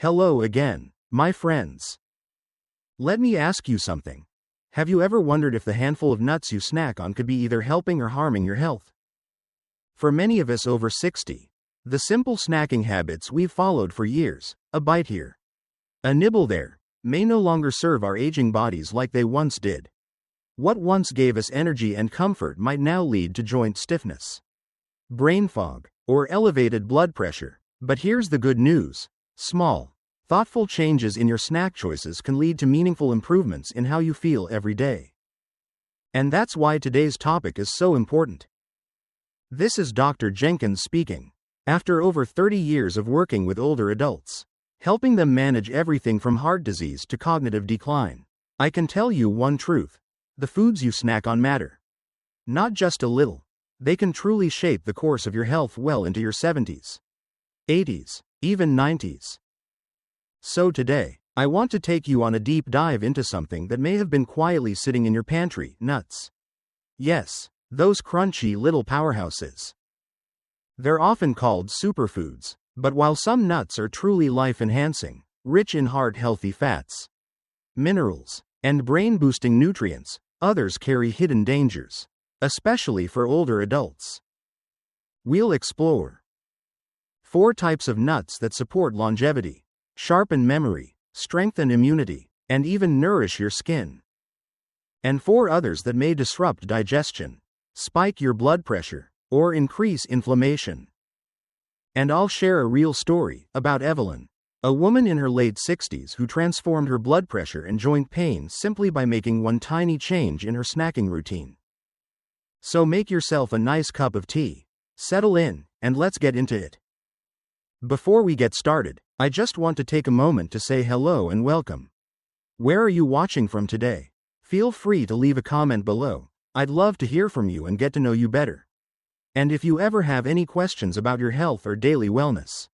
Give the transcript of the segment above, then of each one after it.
Hello again, my friends. Let me ask you something. Have you ever wondered if the handful of nuts you snack on could be either helping or harming your health? For many of us over 60, the simple snacking habits we've followed for years, a bite here, a nibble there, may no longer serve our aging bodies like they once did. What once gave us energy and comfort might now lead to joint stiffness, brain fog, or elevated blood pressure. But here's the good news. Small, thoughtful changes in your snack choices can lead to meaningful improvements in how you feel every day. And that's why today's topic is so important. This is Dr. Jenkins speaking. After over 30 years of working with older adults, helping them manage everything from heart disease to cognitive decline, I can tell you one truth. The foods you snack on matter. Not just a little. They can truly shape the course of your health well into your 70s, 80s, even 90s. So today, I want to take you on a deep dive into something that may have been quietly sitting in your pantry: nuts. Yes, those crunchy little powerhouses. They're often called superfoods, but while some nuts are truly life-enhancing, rich in heart-healthy fats, minerals, and brain-boosting nutrients, others carry hidden dangers, especially for older adults. We'll explore 4 types of nuts that support longevity, sharpen memory, strengthen immunity, and even nourish your skin. And 4 others that may disrupt digestion, spike your blood pressure, or increase inflammation. And I'll share a real story about Evelyn, a woman in her late 60s who transformed her blood pressure and joint pain simply by making one tiny change in her snacking routine. So make yourself a nice cup of tea, settle in, and let's get into it. Before we get started, I just want to take a moment to say hello and welcome. Where are you watching from today? Feel free to leave a comment below. I'd love to hear from you and get to know you better. And if you ever have any questions about your health or daily wellness,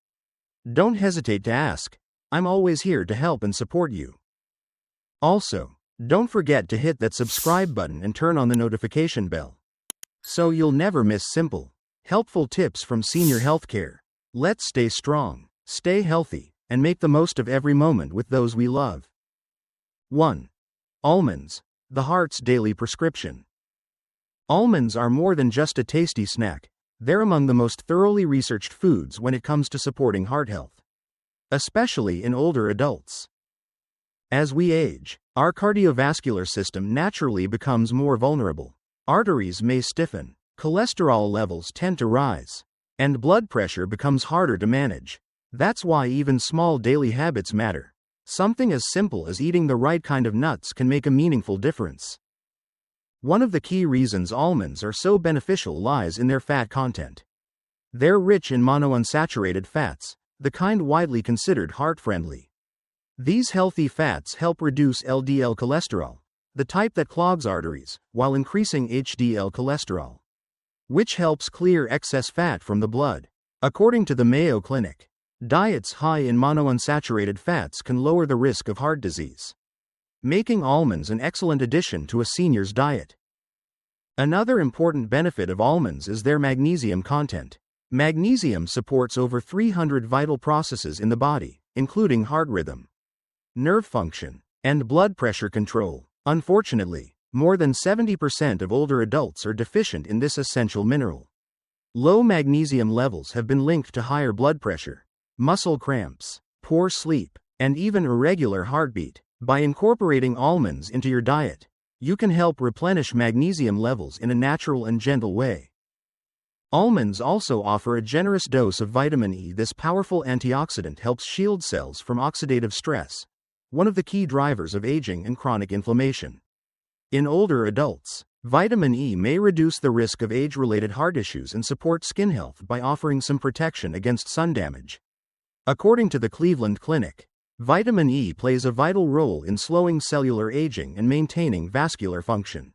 don't hesitate to ask. I'm always here to help and support you. Also, don't forget to hit that subscribe button and turn on the notification bell, so you'll never miss simple, helpful tips from senior healthcare. Let's stay strong, stay healthy, and make the most of every moment with those we love. 1. Almonds, the heart's daily prescription. Almonds are more than just a tasty snack. They're among the most thoroughly researched foods when it comes to supporting heart health, especially in older adults. As we age, our cardiovascular system naturally becomes more vulnerable. Arteries may stiffen, cholesterol levels tend to rise, and blood pressure becomes harder to manage. That's why even small daily habits matter. Something as simple as eating the right kind of nuts can make a meaningful difference. One of the key reasons almonds are so beneficial lies in their fat content. They're rich in monounsaturated fats, the kind widely considered heart-friendly. These healthy fats help reduce LDL cholesterol, the type that clogs arteries, while increasing HDL cholesterol, which helps clear excess fat from the blood. According to the Mayo Clinic, diets high in monounsaturated fats can lower the risk of heart disease, making almonds an excellent addition to a senior's diet. Another important benefit of almonds is their magnesium content. Magnesium supports over 300 vital processes in the body, including heart rhythm, nerve function, and blood pressure control. Unfortunately, more than 70% of older adults are deficient in this essential mineral. Low magnesium levels have been linked to higher blood pressure, muscle cramps, poor sleep, and even irregular heartbeat. By incorporating almonds into your diet, you can help replenish magnesium levels in a natural and gentle way. Almonds also offer a generous dose of vitamin E. This powerful antioxidant helps shield cells from oxidative stress, one of the key drivers of aging and chronic inflammation. In older adults, vitamin E may reduce the risk of age-related heart issues and support skin health by offering some protection against sun damage. According to the Cleveland Clinic, vitamin E plays a vital role in slowing cellular aging and maintaining vascular function.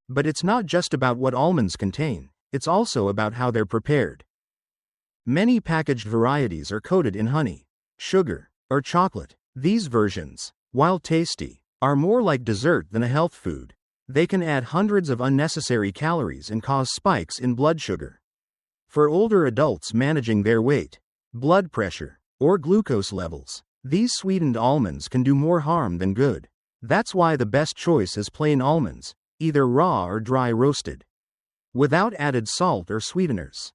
But it's not just about what almonds contain, it's also about how they're prepared. Many packaged varieties are coated in honey, sugar, or chocolate. These versions, while tasty, are more like dessert than a health food. They can add hundreds of unnecessary calories and cause spikes in blood sugar. For older adults managing their weight, blood pressure, or glucose levels. These sweetened almonds can do more harm than good. That's why the best choice is plain almonds, either raw or dry roasted, without added salt or sweeteners.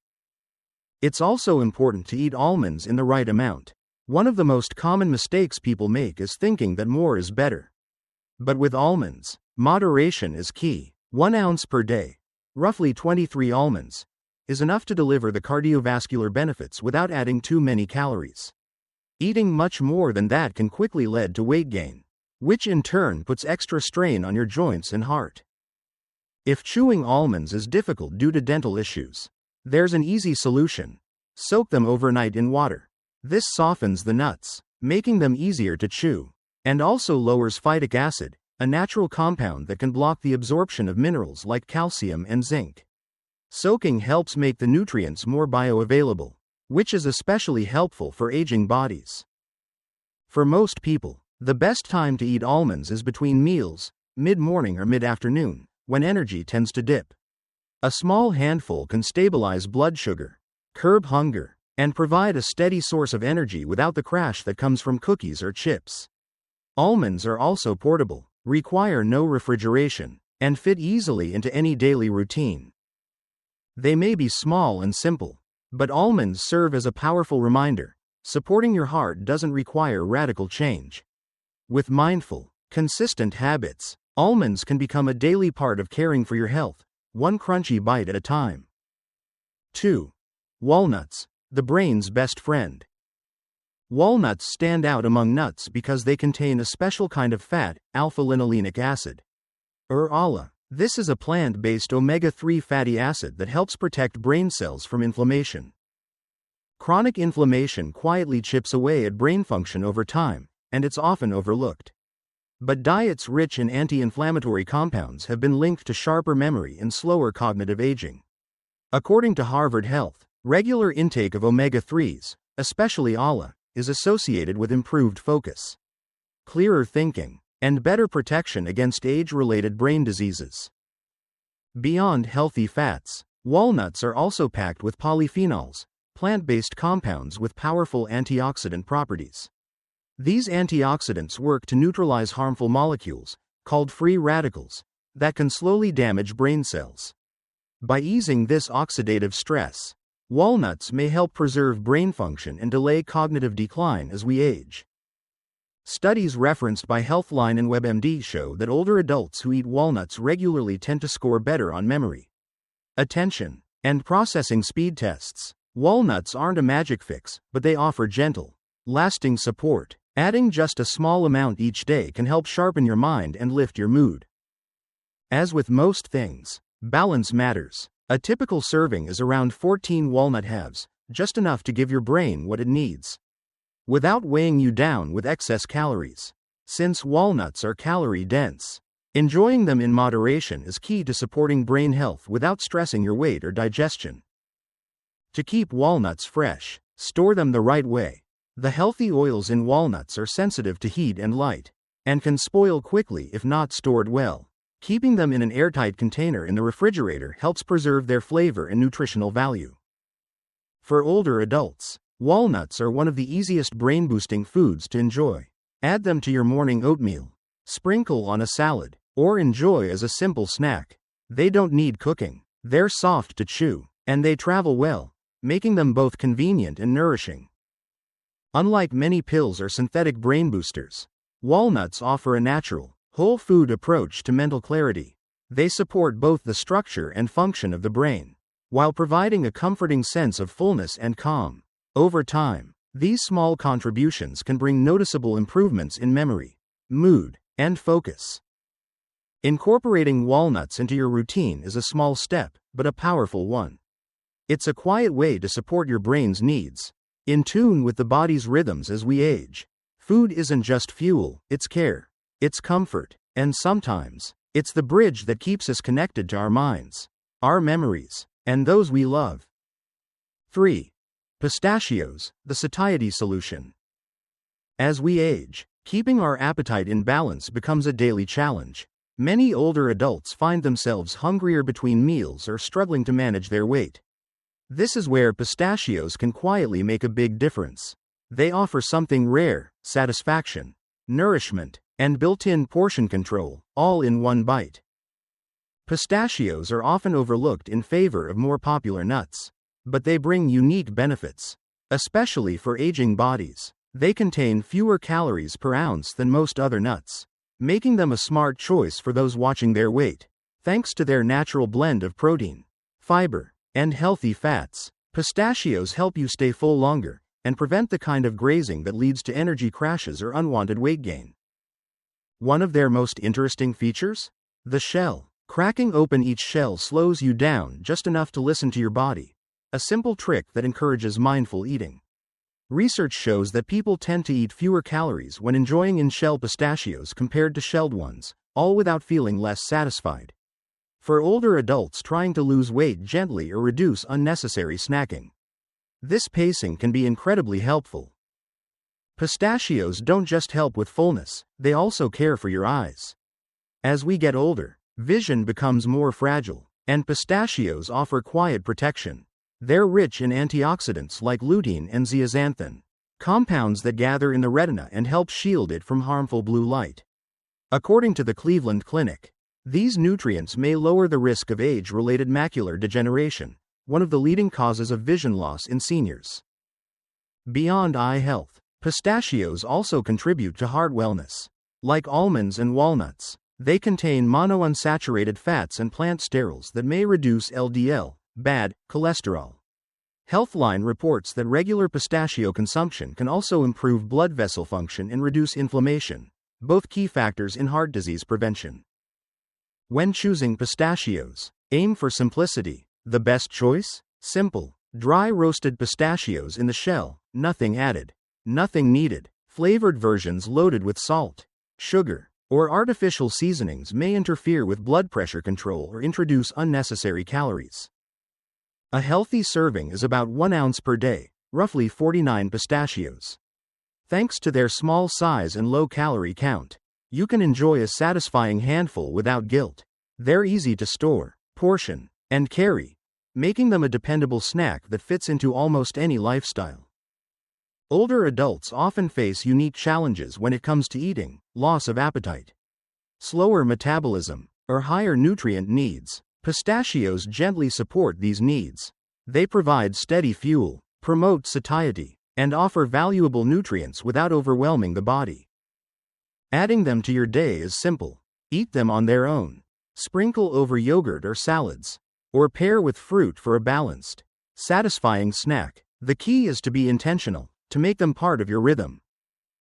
It's also important to eat almonds in the right amount. One of the most common mistakes people make is thinking that more is better. But with almonds, moderation is key. 1 ounce per day, roughly 23 almonds, is enough to deliver the cardiovascular benefits without adding too many calories. Eating much more than that can quickly lead to weight gain, which in turn puts extra strain on your joints and heart. If chewing almonds is difficult due to dental issues, there's an easy solution. Soak them overnight in water. This softens the nuts, making them easier to chew, and also lowers phytic acid, a natural compound that can block the absorption of minerals like calcium and zinc. Soaking helps make the nutrients more bioavailable, which is especially helpful for aging bodies. For most people, the best time to eat almonds is between meals, mid-morning or mid-afternoon, when energy tends to dip. A small handful can stabilize blood sugar, curb hunger, and provide a steady source of energy without the crash that comes from cookies or chips. Almonds are also portable, require no refrigeration, and fit easily into any daily routine. They may be small and simple, but almonds serve as a powerful reminder: supporting your heart doesn't require radical change. With mindful, consistent habits, almonds can become a daily part of caring for your health, one crunchy bite at a time. 2. Walnuts, the brain's best friend. Walnuts stand out among nuts because they contain a special kind of fat, alpha-linolenic acid, or ALA. This is a plant-based omega-3 fatty acid that helps protect brain cells from inflammation. Chronic inflammation quietly chips away at brain function over time, and it's often overlooked. But diets rich in anti-inflammatory compounds have been linked to sharper memory and slower cognitive aging. According to Harvard Health, regular intake of omega-3s, especially ALA, is associated with improved focus, clearer thinking, and better protection against age-related brain diseases. Beyond healthy fats, walnuts are also packed with polyphenols, plant-based compounds with powerful antioxidant properties. These antioxidants work to neutralize harmful molecules, called free radicals, that can slowly damage brain cells. By easing this oxidative stress, walnuts may help preserve brain function and delay cognitive decline as we age. Studies referenced by Healthline and WebMD show that older adults who eat walnuts regularly tend to score better on memory, attention, and processing speed tests. Walnuts aren't a magic fix, but they offer gentle, lasting support. Adding just a small amount each day can help sharpen your mind and lift your mood. As with most things, balance matters. A typical serving is around 14 walnut halves, just enough to give your brain what it needs, without weighing you down with excess calories. Since walnuts are calorie-dense, enjoying them in moderation is key to supporting brain health without stressing your weight or digestion. To keep walnuts fresh, store them the right way. The healthy oils in walnuts are sensitive to heat and light, and can spoil quickly if not stored well. Keeping them in an airtight container in the refrigerator helps preserve their flavor and nutritional value. For older adults, walnuts are one of the easiest brain-boosting foods to enjoy. Add them to your morning oatmeal, sprinkle on a salad, or enjoy as a simple snack. They don't need cooking, they're soft to chew, and they travel well, making them both convenient and nourishing. Unlike many pills or synthetic brain boosters, walnuts offer a natural, whole food approach to mental clarity. They support both the structure and function of the brain, while providing a comforting sense of fullness and calm. Over time, these small contributions can bring noticeable improvements in memory, mood, and focus. Incorporating walnuts into your routine is a small step, but a powerful one. It's a quiet way to support your brain's needs, in tune with the body's rhythms as we age. Food isn't just fuel, it's care, it's comfort, and sometimes, it's the bridge that keeps us connected to our minds, our memories, and those we love. 3. Pistachios, the satiety solution. As we age, keeping our appetite in balance becomes a daily challenge. Many older adults find themselves hungrier between meals or struggling to manage their weight. This is where pistachios can quietly make a big difference. They offer something rare: satisfaction, nourishment, and built-in portion control, all in one bite. Pistachios are often overlooked in favor of more popular nuts, but they bring unique benefits, especially for aging bodies. They contain fewer calories per ounce than most other nuts, making them a smart choice for those watching their weight. Thanks to their natural blend of protein, fiber, and healthy fats, pistachios help you stay full longer and prevent the kind of grazing that leads to energy crashes or unwanted weight gain. One of their most interesting features? The shell. Cracking open each shell slows you down just enough to listen to your body, a simple trick that encourages mindful eating. Research shows that people tend to eat fewer calories when enjoying in-shell pistachios compared to shelled ones, all without feeling less satisfied. For older adults trying to lose weight gently or reduce unnecessary snacking, this pacing can be incredibly helpful. Pistachios don't just help with fullness, they also care for your eyes. As we get older, vision becomes more fragile, and pistachios offer quiet protection. They're rich in antioxidants like lutein and zeaxanthin, compounds that gather in the retina and help shield it from harmful blue light. According to the Cleveland Clinic, these nutrients may lower the risk of age-related macular degeneration, one of the leading causes of vision loss in seniors. Beyond eye health, pistachios also contribute to heart wellness. Like almonds and walnuts, they contain monounsaturated fats and plant sterols that may reduce LDL, bad cholesterol. Healthline reports that regular pistachio consumption can also improve blood vessel function and reduce inflammation, both key factors in heart disease prevention. When choosing pistachios, aim for simplicity. The best choice? Simple, dry roasted pistachios in the shell, nothing added, nothing needed. Flavored versions loaded with salt, sugar, or artificial seasonings may interfere with blood pressure control or introduce unnecessary calories. A healthy serving is about 1 ounce per day, roughly 49 pistachios. Thanks to their small size and low calorie count, you can enjoy a satisfying handful without guilt. They're easy to store, portion, and carry, making them a dependable snack that fits into almost any lifestyle. Older adults often face unique challenges when it comes to eating: loss of appetite, slower metabolism, or higher nutrient needs. Pistachios gently support these needs. They provide steady fuel, promote satiety, and offer valuable nutrients without overwhelming the body. Adding them to your day is simple. Eat them on their own, sprinkle over yogurt or salads, or pair with fruit for a balanced, satisfying snack. The key is to be intentional, to make them part of your rhythm.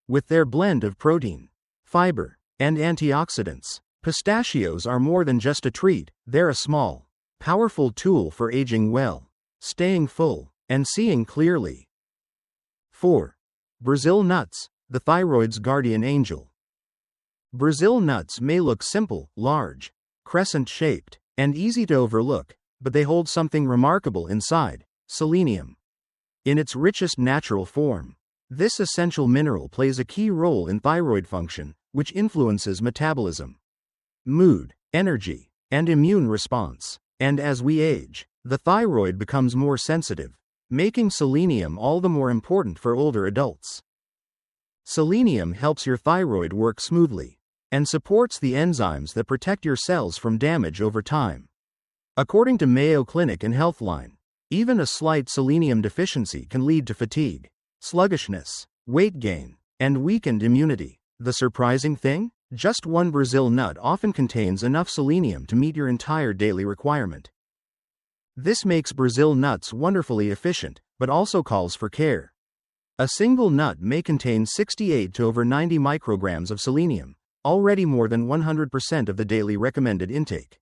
With their blend of protein, fiber, and antioxidants, pistachios are more than just a treat. They're a small, powerful tool for aging well, staying full, and seeing clearly. 4. Brazil nuts, the thyroid's guardian angel. Brazil nuts may look simple, large, crescent-shaped, and easy to overlook, but they hold something remarkable inside: selenium. In its richest natural form, this essential mineral plays a key role in thyroid function, which influences metabolism, mood, energy, and immune response. And as we age, the thyroid becomes more sensitive, making selenium all the more important for older adults. Selenium helps your thyroid work smoothly and supports the enzymes that protect your cells from damage over time. According to Mayo Clinic and Healthline, even a slight selenium deficiency can lead to fatigue, sluggishness, weight gain, and weakened immunity. The surprising thing? Just one Brazil nut often contains enough selenium to meet your entire daily requirement. This makes Brazil nuts wonderfully efficient, but also calls for care. A single nut may contain 68 to over 90 micrograms of selenium, already more than 100% of the daily recommended intake.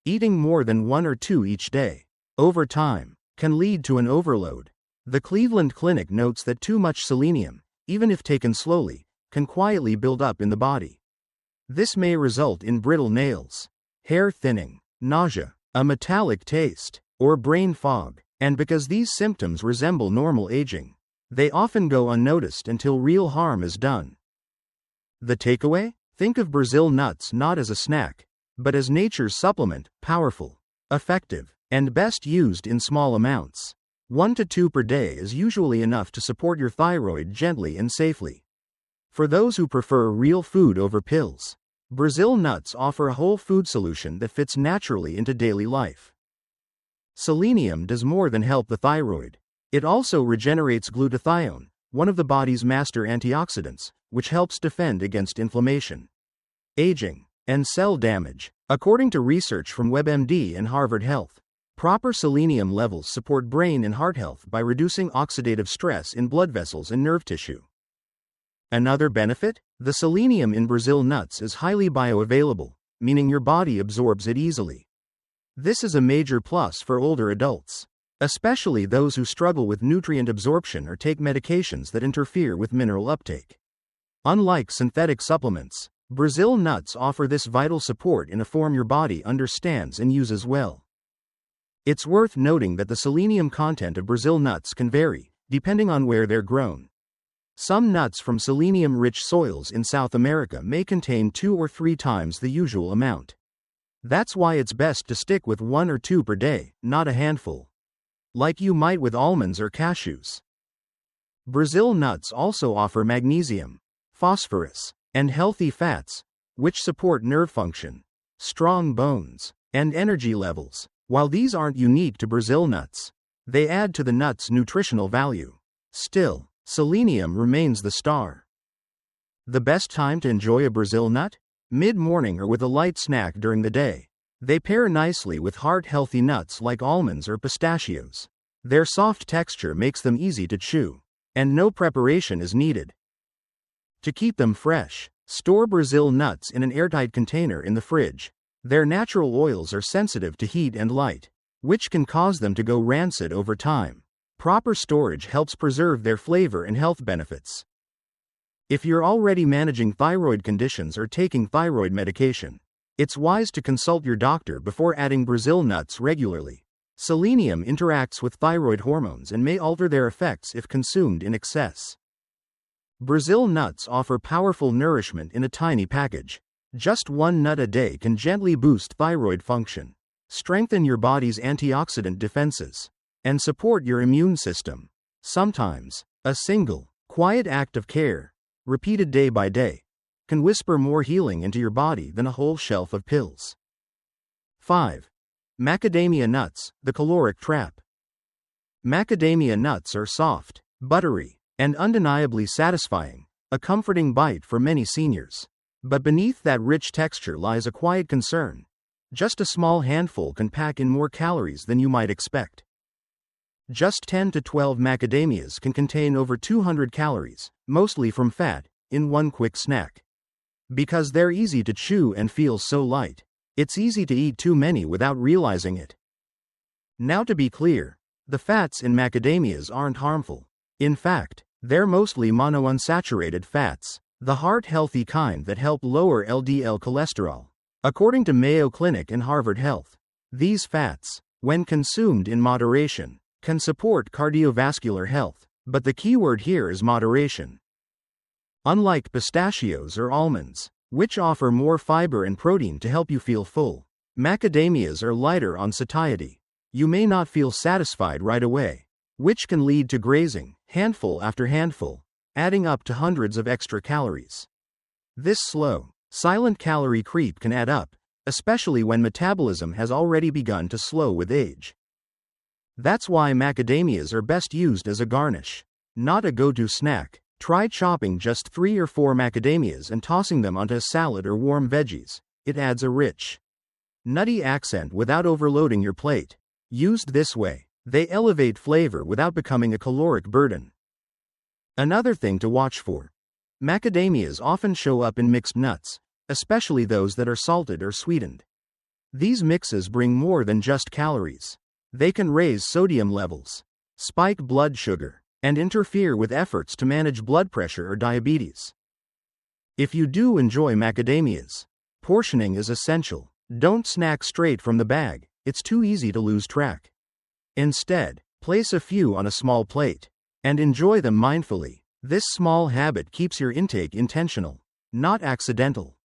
Eating more than 1 or 2 each day, over time, can lead to an overload. The Cleveland Clinic notes that too much selenium, even if taken slowly, can quietly build up in the body. This may result in brittle nails, hair thinning, nausea, a metallic taste, or brain fog. And because these symptoms resemble normal aging, they often go unnoticed until real harm is done. The takeaway? Think of Brazil nuts not as a snack, but as nature's supplement: powerful, effective, and best used in small amounts. 1 to 2 per day is usually enough to support your thyroid gently and safely. For those who prefer real food over pills, Brazil nuts offer a whole food solution that fits naturally into daily life. Selenium does more than help the thyroid. It also regenerates glutathione, one of the body's master antioxidants, which helps defend against inflammation, aging, and cell damage. According to research from WebMD and Harvard Health, proper selenium levels support brain and heart health by reducing oxidative stress in blood vessels and nerve tissue. Another benefit? The selenium in Brazil nuts is highly bioavailable, meaning your body absorbs it easily. This is a major plus for older adults, especially those who struggle with nutrient absorption or take medications that interfere with mineral uptake. Unlike synthetic supplements, Brazil nuts offer this vital support in a form your body understands and uses well. It's worth noting that the selenium content of Brazil nuts can vary, depending on where they're grown. Some nuts from selenium-rich soils in South America may contain 2 or 3 times the usual amount. That's why it's best to stick with 1 or 2 per day, not a handful, like you might with almonds or cashews. Brazil nuts also offer magnesium, phosphorus, and healthy fats, which support nerve function, strong bones, and energy levels. While these aren't unique to Brazil nuts, they add to the nut's nutritional value. Still, selenium remains the star. The best time to enjoy a Brazil nut? Mid-morning or with a light snack during the day. They pair nicely with heart-healthy nuts like almonds or pistachios. Their soft texture makes them easy to chew, and no preparation is needed. To keep them fresh, store Brazil nuts in an airtight container in the fridge. Their natural oils are sensitive to heat and light, which can cause them to go rancid over time. Proper storage helps preserve their flavor and health benefits. If you're already managing thyroid conditions or taking thyroid medication, it's wise to consult your doctor before adding Brazil nuts regularly. Selenium interacts with thyroid hormones and may alter their effects if consumed in excess. Brazil nuts offer powerful nourishment in a tiny package. Just 1 nut a day can gently boost thyroid function, strengthen your body's antioxidant defenses, and support your immune system. Sometimes, a single, quiet act of care, repeated day by day, can whisper more healing into your body than a whole shelf of pills. 5. Macadamia nuts, the caloric trap. Macadamia nuts are soft, buttery, and undeniably satisfying, a comforting bite for many seniors. But beneath that rich texture lies a quiet concern. Just a small handful can pack in more calories than you might expect. Just 10 to 12 macadamias can contain over 200 calories, mostly from fat, in one quick snack. Because they're easy to chew and feel so light, it's easy to eat too many without realizing it. Now to be clear, the fats in macadamias aren't harmful. In fact, they're mostly monounsaturated fats, the heart-healthy kind that help lower LDL cholesterol. According to Mayo Clinic and Harvard Health, these fats, when consumed in moderation, can support cardiovascular health, but the key word here is moderation. Unlike pistachios or almonds, which offer more fiber and protein to help you feel full, macadamias are lighter on satiety. You may not feel satisfied right away, which can lead to grazing, handful after handful, adding up to hundreds of extra calories. This slow, silent calorie creep can add up, especially when metabolism has already begun to slow with age. That's why macadamias are best used as a garnish, not a go-to snack. Try chopping just 3 or 4 macadamias and tossing them onto a salad or warm veggies. It adds a rich, nutty accent without overloading your plate. Used this way, they elevate flavor without becoming a caloric burden. Another thing to watch for: macadamias often show up in mixed nuts, especially those that are salted or sweetened. These mixes bring more than just calories. They can raise sodium levels, spike blood sugar, and interfere with efforts to manage blood pressure or diabetes. If you do enjoy macadamias, portioning is essential. Don't snack straight from the bag, it's too easy to lose track. Instead, place a few on a small plate, and enjoy them mindfully. This small habit keeps your intake intentional, not accidental.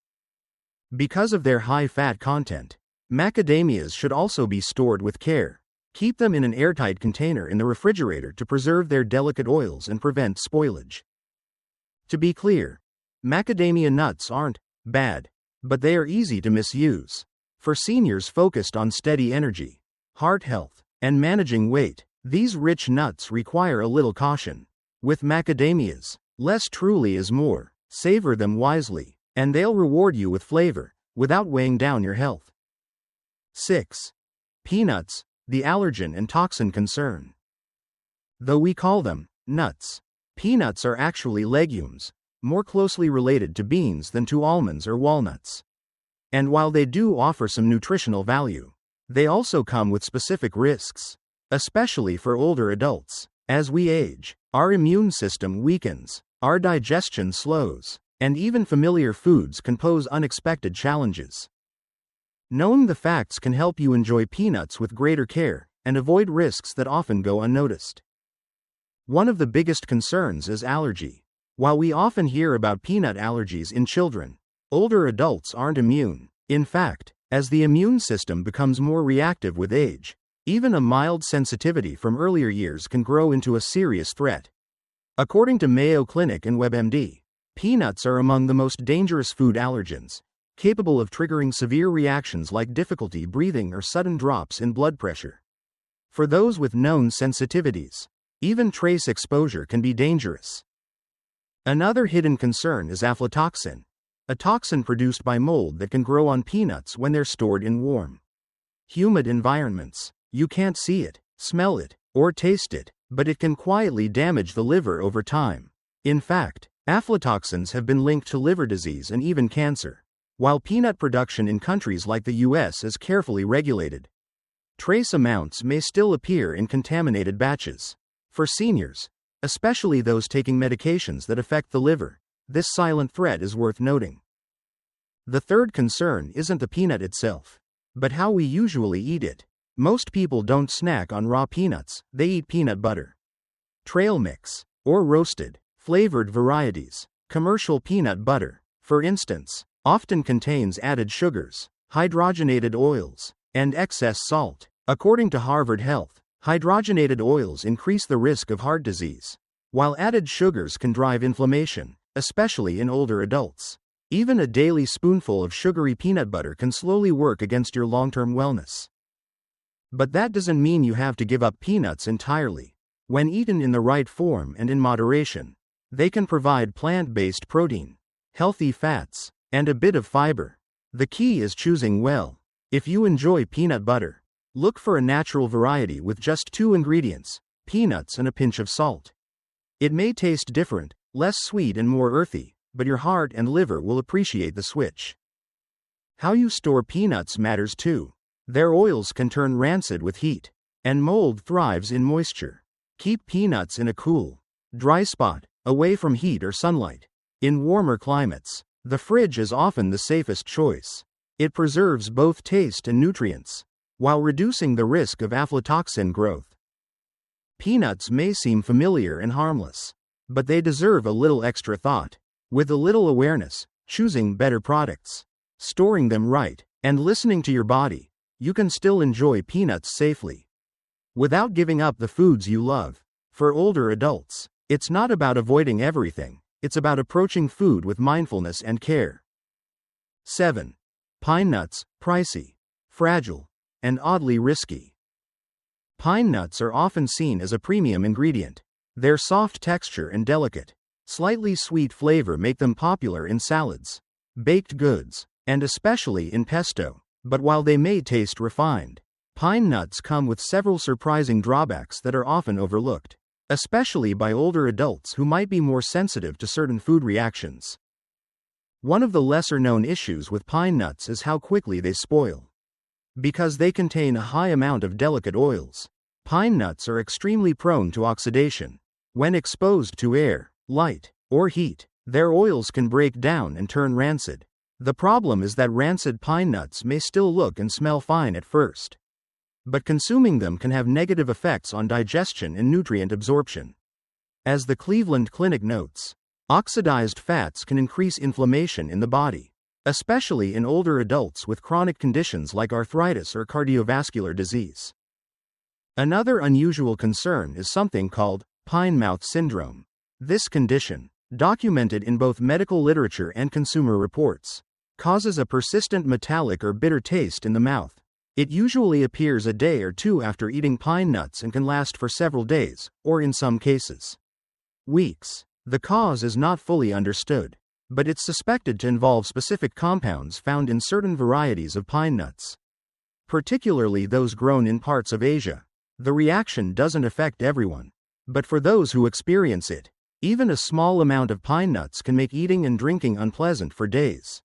Because of their high fat content, macadamias should also be stored with care. Keep them in an airtight container in the refrigerator to preserve their delicate oils and prevent spoilage. To be clear, macadamia nuts aren't bad, but they are easy to misuse. For seniors focused on steady energy, heart health, and managing weight, these rich nuts require a little caution. With macadamias, less truly is more. Savor them wisely, and they'll reward you with flavor, without weighing down your health. 6. Peanuts, the allergen and toxin concern. Though we call them nuts, peanuts are actually legumes, more closely related to beans than to almonds or walnuts. And while they do offer some nutritional value, they also come with specific risks, especially for older adults. As we age, our immune system weakens, our digestion slows, and even familiar foods can pose unexpected challenges. Knowing the facts can help you enjoy peanuts with greater care and avoid risks that often go unnoticed. One of the biggest concerns is allergy. While we often hear about peanut allergies in children, older adults aren't immune. In fact, as the immune system becomes more reactive with age, even a mild sensitivity from earlier years can grow into a serious threat. According to Mayo Clinic and WebMD, peanuts are among the most dangerous food allergens, capable of triggering severe reactions like difficulty breathing or sudden drops in blood pressure. For those with known sensitivities, even trace exposure can be dangerous. Another hidden concern is aflatoxin, a toxin produced by mold that can grow on peanuts when they're stored in warm, humid environments. You can't see it, smell it, or taste it, but it can quietly damage the liver over time. In fact, aflatoxins have been linked to liver disease and even cancer. While peanut production in countries like the US is carefully regulated, trace amounts may still appear in contaminated batches. For seniors, especially those taking medications that affect the liver, this silent threat is worth noting. The third concern isn't the peanut itself, but how we usually eat it. Most people don't snack on raw peanuts, they eat peanut butter, trail mix, or roasted, flavored varieties. Commercial peanut butter, for instance, often contains added sugars, hydrogenated oils, and excess salt. According to Harvard Health, hydrogenated oils increase the risk of heart disease, while added sugars can drive inflammation, especially in older adults. Even a daily spoonful of sugary peanut butter can slowly work against your long-term wellness. But that doesn't mean you have to give up peanuts entirely. When eaten in the right form and in moderation, they can provide plant-based protein, healthy fats, and a bit of fiber. The key is choosing well. If you enjoy peanut butter, look for a natural variety with just 2 ingredients, peanuts and a pinch of salt. It may taste different, less sweet and more earthy, but your heart and liver will appreciate the switch. How you store peanuts matters too. Their oils can turn rancid with heat, and mold thrives in moisture. Keep peanuts in a cool, dry spot, away from heat or sunlight. In warmer climates, the fridge is often the safest choice. It preserves both taste and nutrients, while reducing the risk of aflatoxin growth. Peanuts may seem familiar and harmless, but they deserve a little extra thought. With a little awareness, choosing better products, storing them right, and listening to your body, you can still enjoy peanuts safely, without giving up the foods you love. For older adults, it's not about avoiding everything, it's about approaching food with mindfulness and care. 7. Pine nuts, pricey, fragile, and oddly risky. Pine nuts are often seen as a premium ingredient. Their soft texture and delicate, slightly sweet flavor make them popular in salads, baked goods, and especially in pesto. But while they may taste refined, pine nuts come with several surprising drawbacks that are often overlooked, especially by older adults who might be more sensitive to certain food reactions. One of the lesser-known issues with pine nuts is how quickly they spoil. Because they contain a high amount of delicate oils, pine nuts are extremely prone to oxidation. When exposed to air, light, or heat, their oils can break down and turn rancid. The problem is that rancid pine nuts may still look and smell fine at first, but consuming them can have negative effects on digestion and nutrient absorption. As the Cleveland Clinic notes, oxidized fats can increase inflammation in the body, especially in older adults with chronic conditions like arthritis or cardiovascular disease. Another unusual concern is something called pine mouth syndrome. This condition, documented in both medical literature and consumer reports, causes a persistent metallic or bitter taste in the mouth. It usually appears a day or two after eating pine nuts and can last for several days, or in some cases, weeks. The cause is not fully understood, but it's suspected to involve specific compounds found in certain varieties of pine nuts, particularly those grown in parts of Asia. The reaction doesn't affect everyone, but for those who experience it, even a small amount of pine nuts can make eating and drinking unpleasant for days.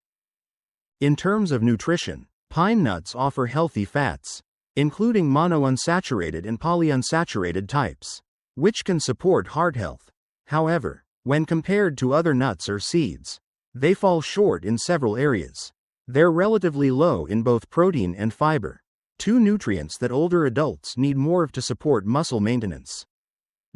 In terms of nutrition, pine nuts offer healthy fats, including monounsaturated and polyunsaturated types, which can support heart health. However, when compared to other nuts or seeds, they fall short in several areas. They're relatively low in both protein and fiber, two nutrients that older adults need more of to support muscle maintenance,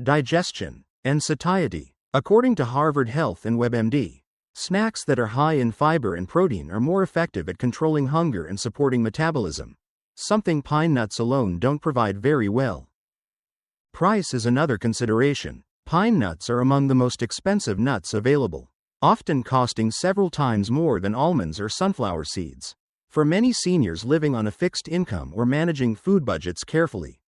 digestion, and satiety. According to Harvard Health and WebMD, snacks that are high in fiber and protein are more effective at controlling hunger and supporting metabolism, something pine nuts alone don't provide very well. Price is another consideration. Pine nuts are among the most expensive nuts available, often costing several times more than almonds or sunflower seeds. For many seniors living on a fixed income or managing food budgets carefully,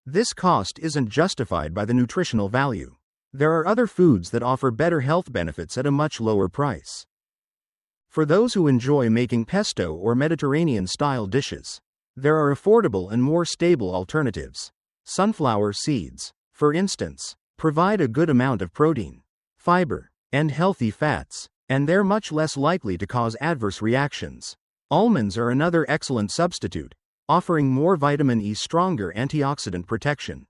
this cost isn't justified by the nutritional value. There are other foods that offer better health benefits at a much lower price. For those who enjoy making pesto or Mediterranean-style dishes, there are affordable and more stable alternatives. Sunflower seeds, for instance, provide a good amount of protein, fiber, and healthy fats, and they're much less likely to cause adverse reactions. Almonds are another excellent substitute, offering more vitamin E, stronger antioxidant protection,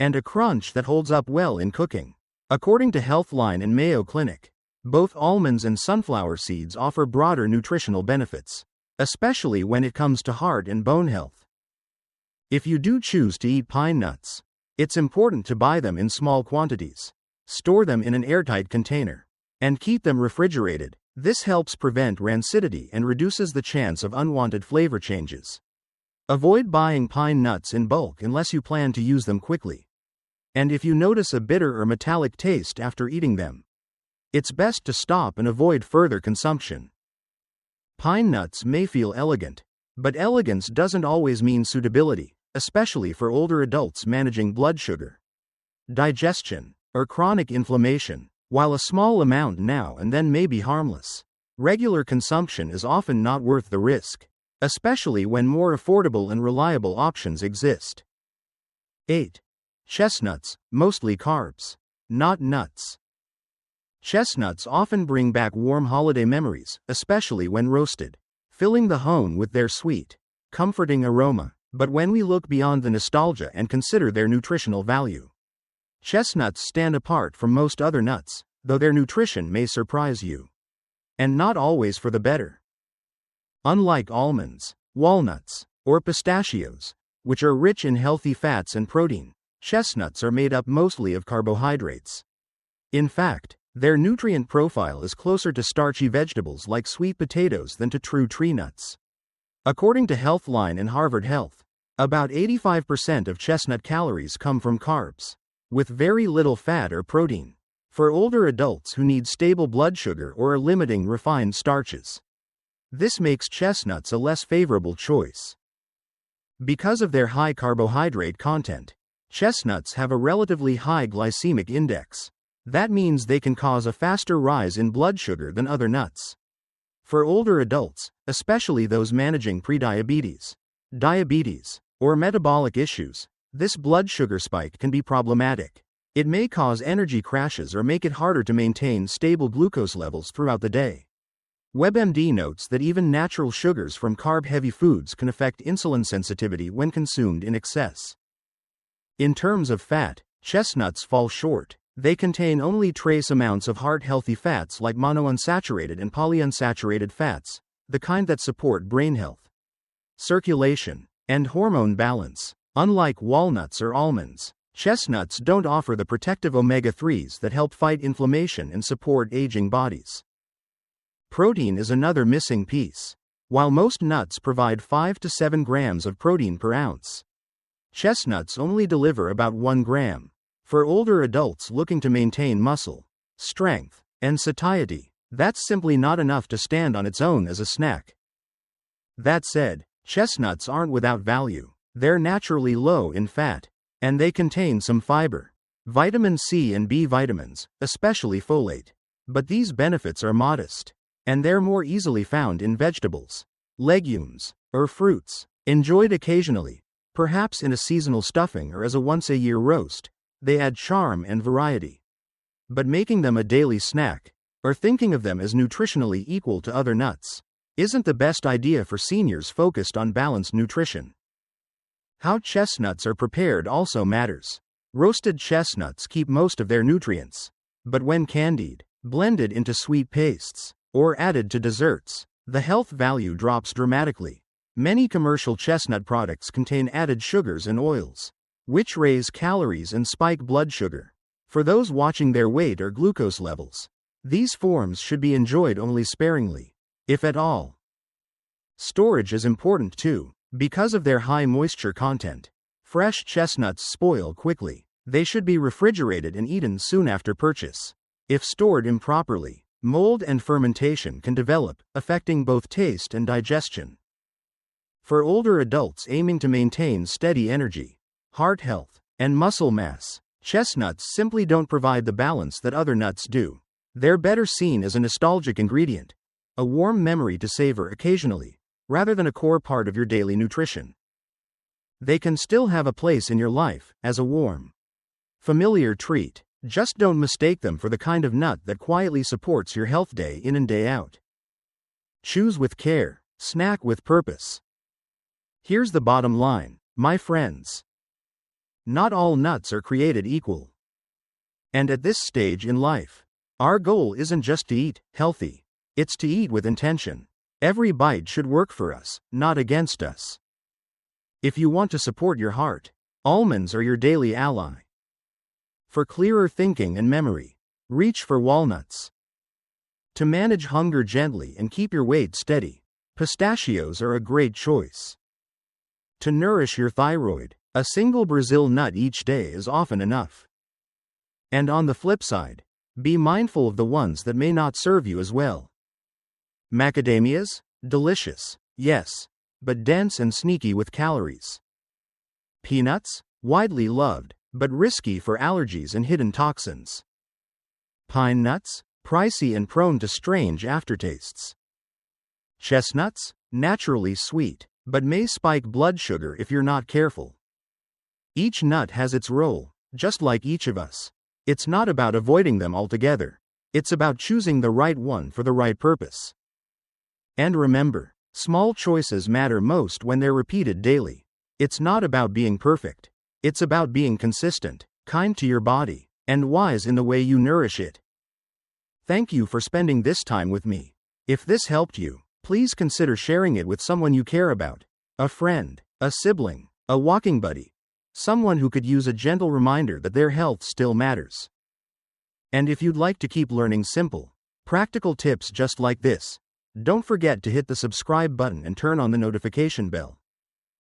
and a crunch that holds up well in cooking. According to Healthline and Mayo Clinic, both almonds and sunflower seeds offer broader nutritional benefits, especially when it comes to heart and bone health. If you do choose to eat pine nuts, it's important to buy them in small quantities, store them in an airtight container, and keep them refrigerated. This helps prevent rancidity and reduces the chance of unwanted flavor changes. Avoid buying pine nuts in bulk unless you plan to use them quickly. And if you notice a bitter or metallic taste after eating them, it's best to stop and avoid further consumption. Pine nuts may feel elegant, but elegance doesn't always mean suitability, especially for older adults managing blood sugar, digestion, or chronic inflammation. While a small amount now and then may be harmless, regular consumption is often not worth the risk, especially when more affordable and reliable options exist. 8. Chestnuts, mostly carbs, not nuts. Chestnuts often bring back warm holiday memories, especially when roasted, filling the home with their sweet, comforting aroma. But when we look beyond the nostalgia and consider their nutritional value, chestnuts stand apart from most other nuts, though their nutrition may surprise you. And not always for the better. Unlike almonds, walnuts, or pistachios, which are rich in healthy fats and protein, chestnuts are made up mostly of carbohydrates. In fact, their nutrient profile is closer to starchy vegetables like sweet potatoes than to true tree nuts. According to Healthline and Harvard Health, about 85% of chestnut calories come from carbs, with very little fat or protein. For older adults who need stable blood sugar or are limiting refined starches, this makes chestnuts a less favorable choice. Because of their high carbohydrate content, chestnuts have a relatively high glycemic index. That means they can cause a faster rise in blood sugar than other nuts. For older adults, especially those managing prediabetes, diabetes, or metabolic issues, this blood sugar spike can be problematic. It may cause energy crashes or make it harder to maintain stable glucose levels throughout the day. WebMD notes that even natural sugars from carb-heavy foods can affect insulin sensitivity when consumed in excess. In terms of fat, chestnuts fall short. They contain only trace amounts of heart-healthy fats like monounsaturated and polyunsaturated fats, the kind that support brain health, circulation, and hormone balance. Unlike walnuts or almonds, chestnuts don't offer the protective omega-3s that help fight inflammation and support aging bodies. Protein is another missing piece. While most nuts provide 5 to 7 grams of protein per ounce, Chestnuts only deliver about 1 gram. For older adults looking to maintain muscle, strength, and satiety, that's simply not enough to stand on its own as a snack. That said, chestnuts aren't without value. They're naturally low in fat, and they contain some fiber, vitamin C and B vitamins, especially folate. But these benefits are modest, and they're more easily found in vegetables, legumes, or fruits. Enjoyed occasionally, perhaps in a seasonal stuffing or as a once-a-year roast, they add charm and variety. But making them a daily snack, or thinking of them as nutritionally equal to other nuts, isn't the best idea for seniors focused on balanced nutrition. How chestnuts are prepared also matters. Roasted chestnuts keep most of their nutrients, but when candied, blended into sweet pastes, or added to desserts, the health value drops dramatically. Many commercial chestnut products contain added sugars and oils, which raise calories and spike blood sugar. For those watching their weight or glucose levels, these forms should be enjoyed only sparingly, if at all. Storage is important too, because of their high moisture content. Fresh chestnuts spoil quickly. They should be refrigerated and eaten soon after purchase. If stored improperly, mold and fermentation can develop, affecting both taste and digestion. For older adults aiming to maintain steady energy, heart health, and muscle mass, chestnuts simply don't provide the balance that other nuts do. They're better seen as a nostalgic ingredient, a warm memory to savor occasionally, rather than a core part of your daily nutrition. They can still have a place in your life as a warm, familiar treat. Just don't mistake them for the kind of nut that quietly supports your health day in and day out. Choose with care, snack with purpose. Here's the bottom line, my friends. Not all nuts are created equal. And at this stage in life, our goal isn't just to eat healthy, it's to eat with intention. Every bite should work for us, not against us. If you want to support your heart, almonds are your daily ally. For clearer thinking and memory, reach for walnuts. To manage hunger gently and keep your weight steady, pistachios are a great choice. To nourish your thyroid, a single Brazil nut each day is often enough. And on the flip side, be mindful of the ones that may not serve you as well. Macadamias? Delicious, yes, but dense and sneaky with calories. Peanuts? Widely loved, but risky for allergies and hidden toxins. Pine nuts? Pricey and prone to strange aftertastes. Chestnuts? Naturally sweet, but may spike blood sugar if you're not careful. Each nut has its role, just like each of us. It's not about avoiding them altogether. It's about choosing the right one for the right purpose. And remember, small choices matter most when they're repeated daily. It's not about being perfect. It's about being consistent, kind to your body, and wise in the way you nourish it. Thank you for spending this time with me. If this helped you, please consider sharing it with someone you care about, a friend, a sibling, a walking buddy, someone who could use a gentle reminder that their health still matters. And if you'd like to keep learning simple, practical tips just like this, don't forget to hit the subscribe button and turn on the notification bell.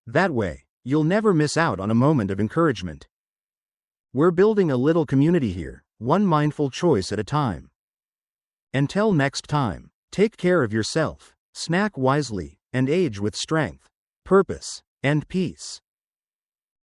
That way, you'll never miss out on a moment of encouragement. We're building a little community here, one mindful choice at a time. Until next time, take care of yourself, snack wisely, and age with strength, purpose, and peace.